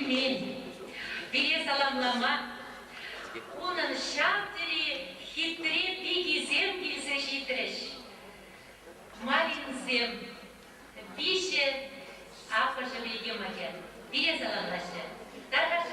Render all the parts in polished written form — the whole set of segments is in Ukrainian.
bilmeyin. Bire salamlama. Onun şartları hitre bilgizem bilse şitreş. Malinzem. Bişe afaşı bilgim aken. Bire salamlaşı. Dargaş.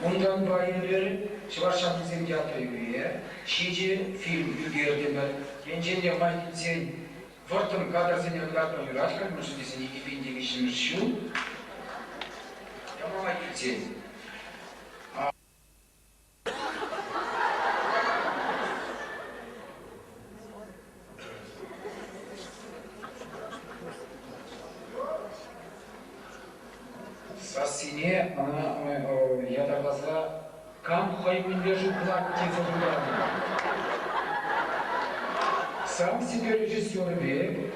Ondan bayılır, Çuvaşan bizim tiyatroya, Şici film yügerdiler. Gençinde Michael Vortum kadar neodavno Jurajka, może nie są nigdy indziej niż sił. Ja mam Michael Сасине, я тогда кам хайбин лежу плакать и забываю. Сам себе режиссер век,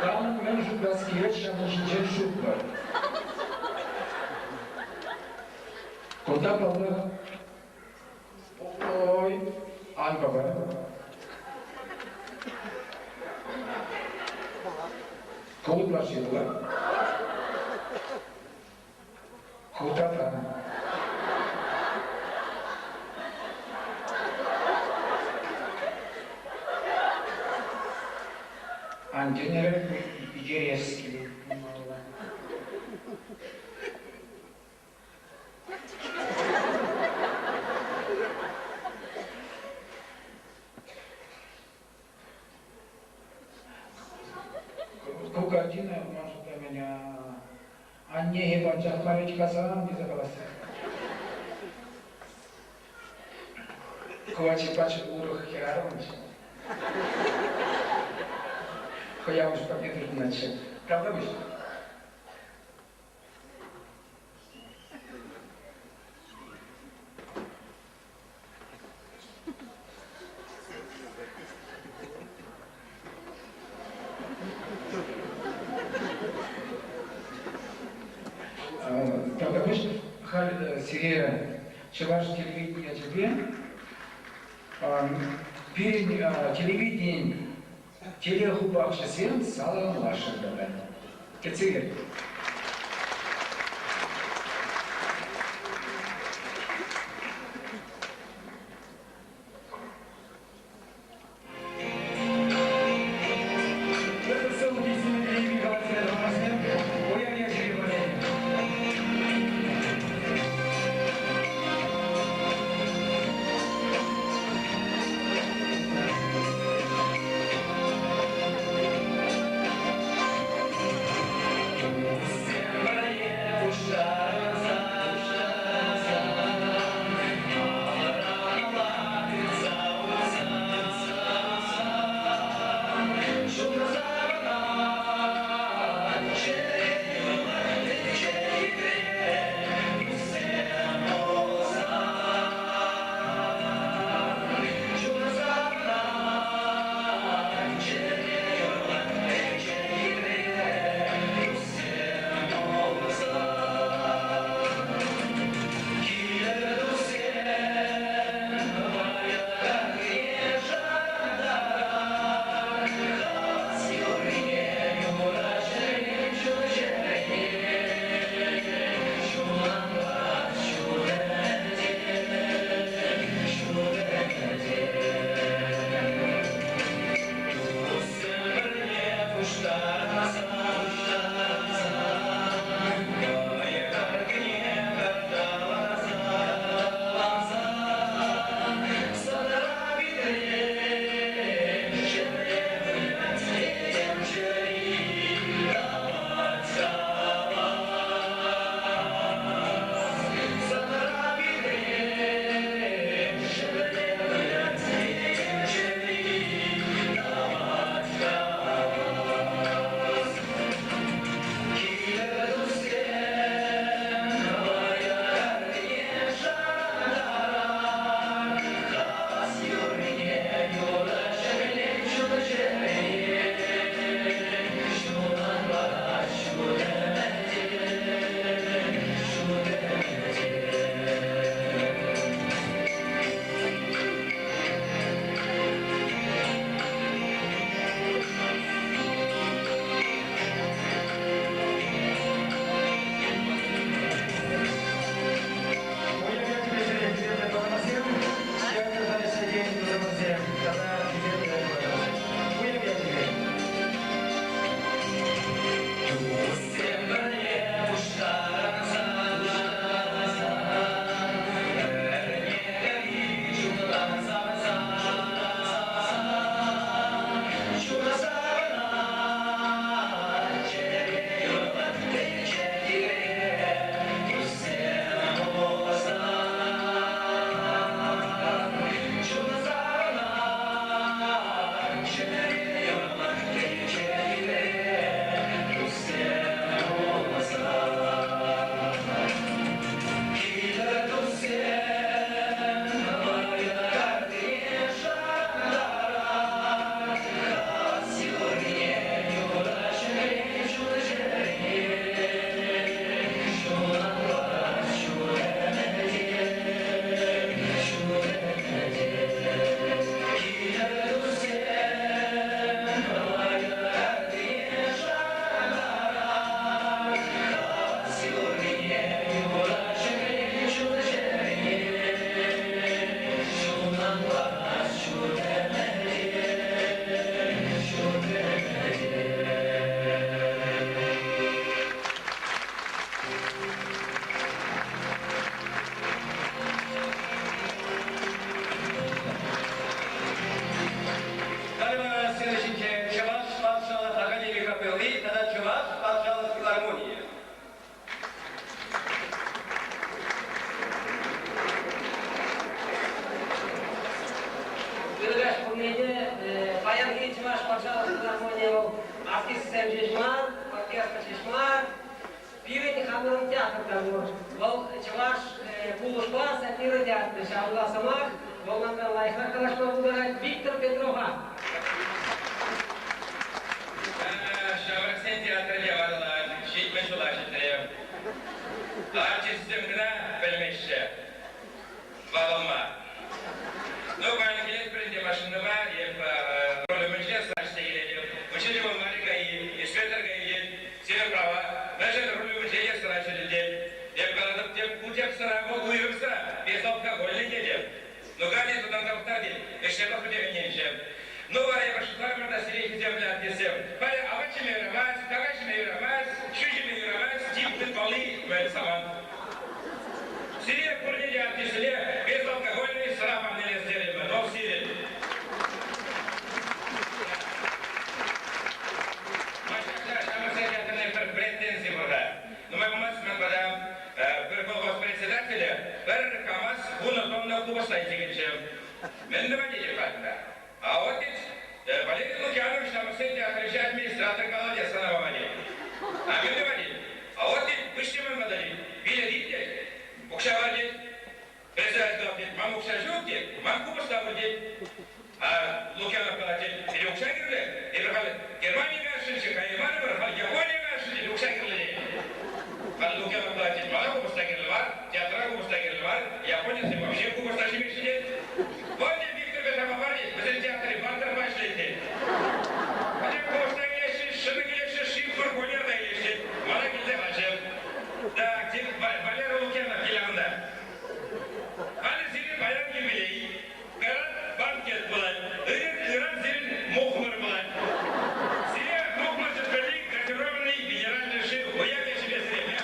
кам менжу пласкиет, шамушичен шупар. Куда kaldı? Oy, an baba. Koluklar şeyler. Kutata. Antenere Igereski. Кукатина, может, у меня... А не, его Джахмарич Казан, не забылся. Кувачи паче урух хеаромыч. Хоя уж победу начал. Правда, вышло? Правда, вышло? Серия «Чеваш телевидение тебе». Перед телевидением телехубахшы сен саламлашырды. Кетсегер. Далее следующий Чуваш, Патшалов Академии капеллы, тогда Чуваш, Патшалов филармонии. Bilgaç bu neydi? Bayan Geçmaş Paşalı Filarmoniya artist Semcişmar, orkestra Çişmar, Piveti Hamurun teatrdan var. Бұл Чуваш Пулушпа, сатира театры, Шаула Самах, Волнандан лайфар калашма буларак Виктор Петрова. Şavrasен teatrıya varlar, şeйтmen şulaşıtırım. Artistim gına bilmişçe. Bağılma. Ну, буквально келет бірінде машинама, рөлімінше срачта келеді. Үшінші бұл Марика и Светерға келеді. Сені права, мәжен рөлімінше де срач edildi. Деп қаладып, деп құлтеп sıra, бұл ұйым sıra. Бес алкогольный дедім. Ну, гаде тудан табықтар дейм. Эштеп өтегенненше. Ну, я пошла на сирейки земля отнесем. Паря, а вот чем я рамась, как чем я рамась, чужим я рамась, типы полы в этот саман. Сирия курнили отнесли, безалкогольный срам не сделали, но в Сирии. Претензии burada. Но мы помощник подам, первого председателя, первый КамАЗ, тонна куба стоите генчем. Мен не водитель как-то. А вот ведь Валерий Лукьянович нам все театры администратор колодец на воде. А мы не водитель. А вот ведь вышли мы водили. Били ритки, укша водить. Председатель говорит, мам укша жёлтки, мам куба ставить. А Лукьянов говорит, или укша гирле, и говорит, Германия вершинчик, а Германия вершинчик, Япония вершинчик, укша гирле. А Лукьянов говорит, мама куба ставить var, театра куба ставить var, Япония вообще куба ставить сидит. Вот Виктор Петрова var, bizim teatrı bandır başlaydı. Hani kosta gelişti, şunu gelişti, şifır koyar da gelişti. Bana gildi hacım. Da, Valer Lukyanov kilanda. Hani senin bayan gibileyi, Karan banket bulan, Iran senin muhmur bulan. Senin muhmur çıtırlık, кодированный генеральный шеф, уяв я себе средня.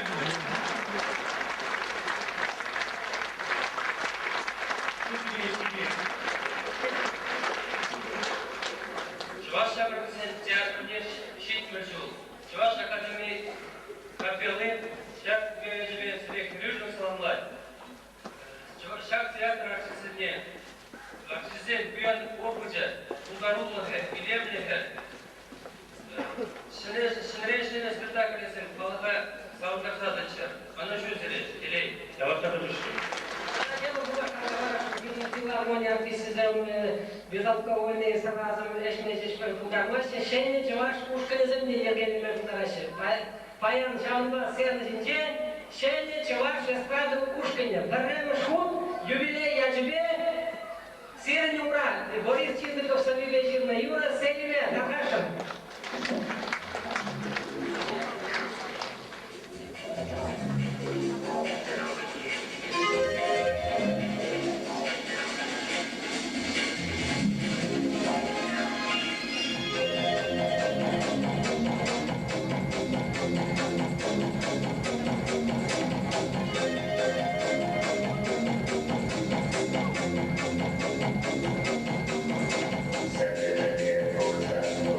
Чуваш театры шейтмешул. Чуваш академии капеллы, шаг тебе своих рюжных саламлай. Шаг театра аксизне. Аксизен бюен опыте, угарулығы, билемлігі. Шынрешіне спектаклесін балыға сауындарсадыншы. Аны жүзілі, елей. Явақта бұдышты. Филармония артистизм, безалкогольный сразу эшмезиш перфугармося, шенне Чуваш ушканеземне ергенеме футарашы. Паян жанба сенжинче, шенне Чуваш эстрады ушкане. Біррем шут, юбилей яжбе, сирен ура. Борис Чиндыков, Сами Вечерна, Юра Селиме, Тархашин.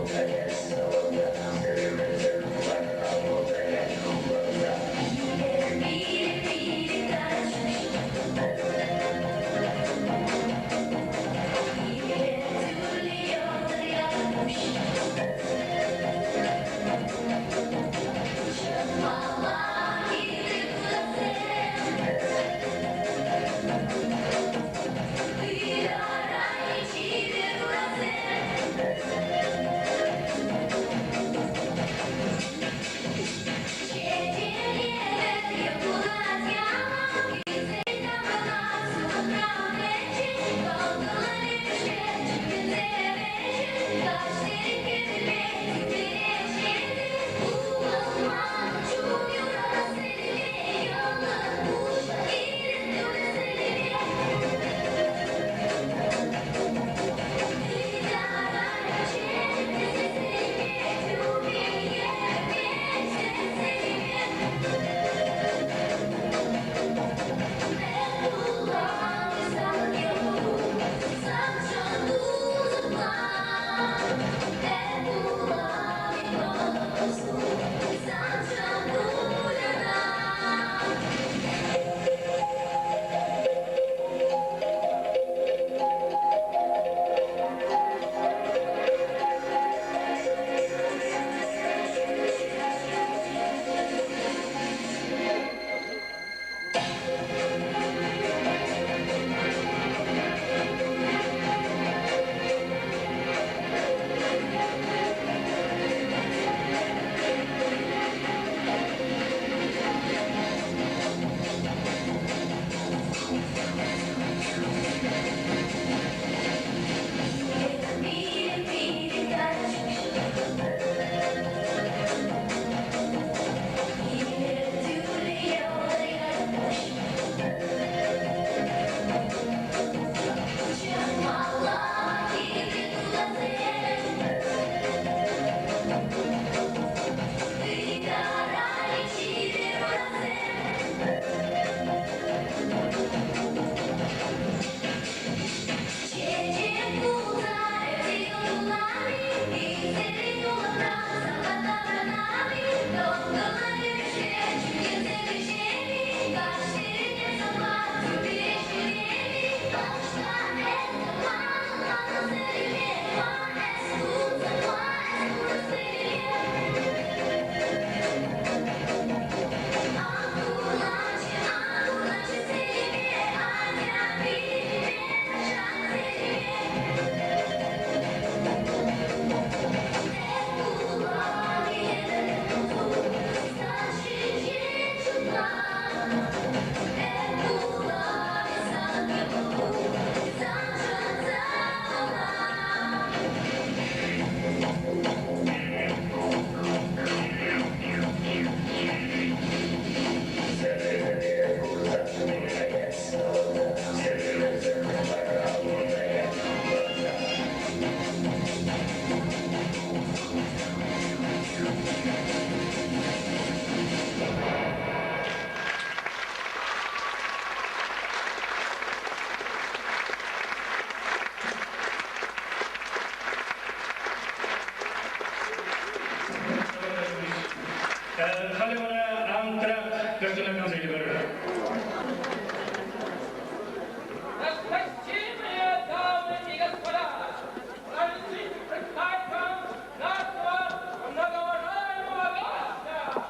Seven years old, гражданам заявляю. Досточтимые дамы и господа, разрешите представить вам нашего многоуважаемого гостя.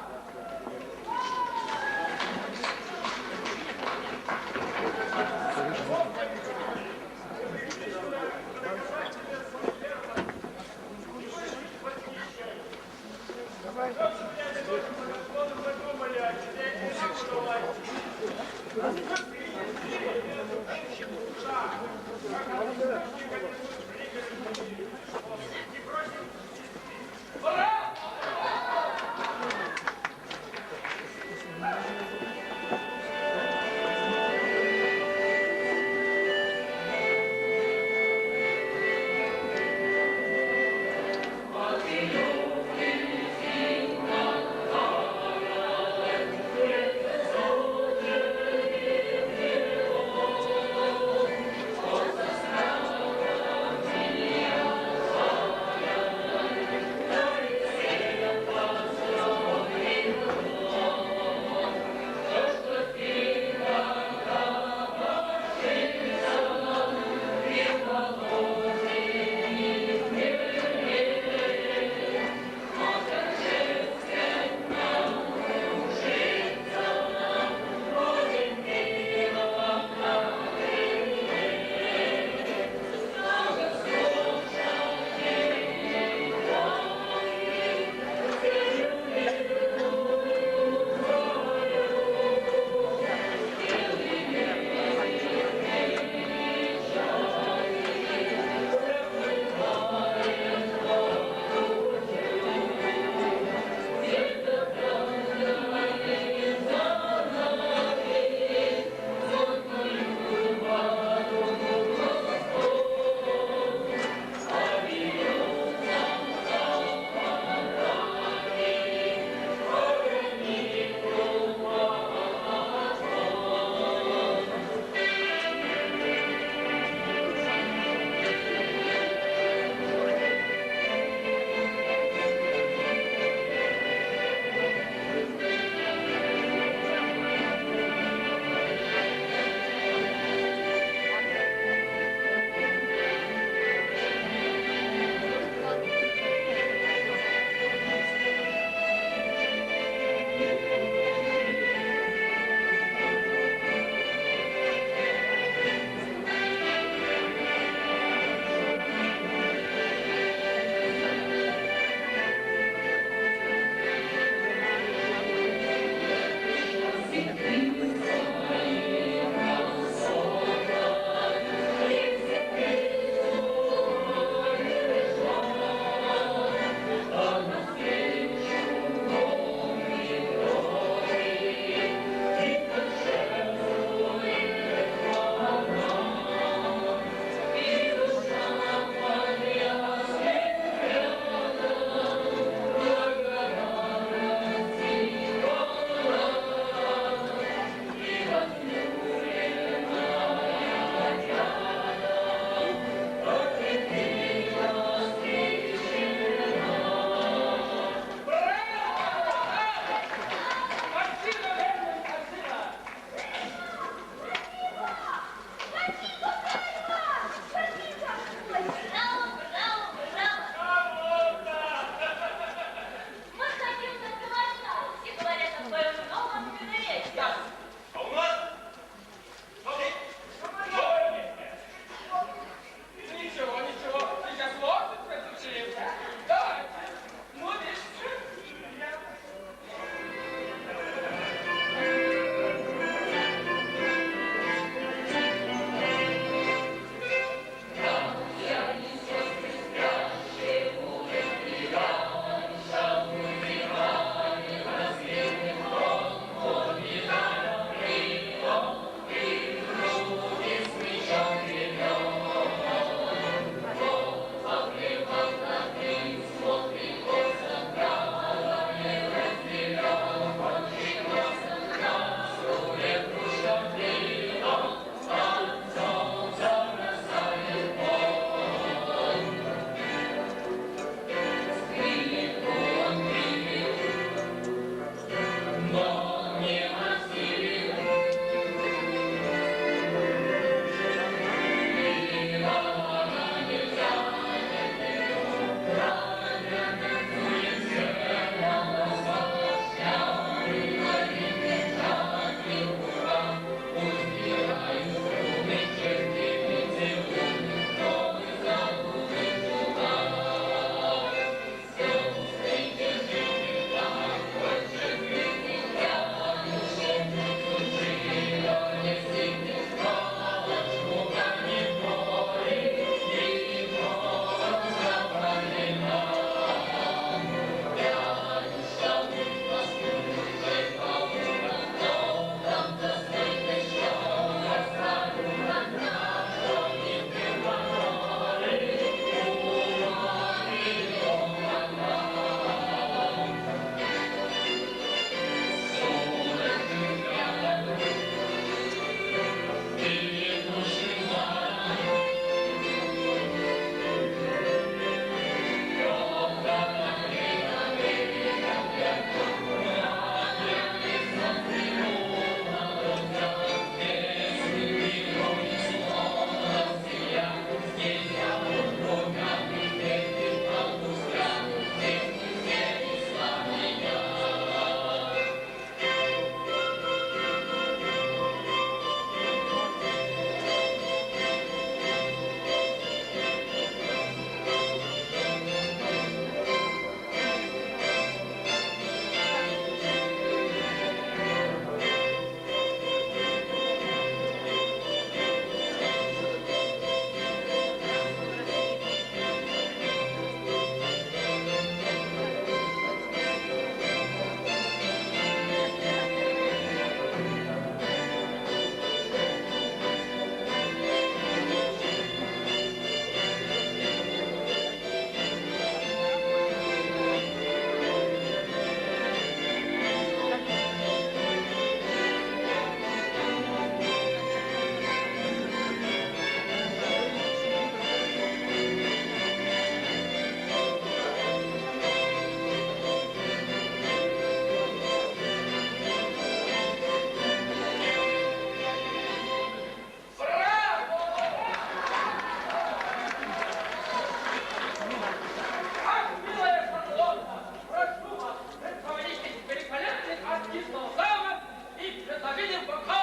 видим пока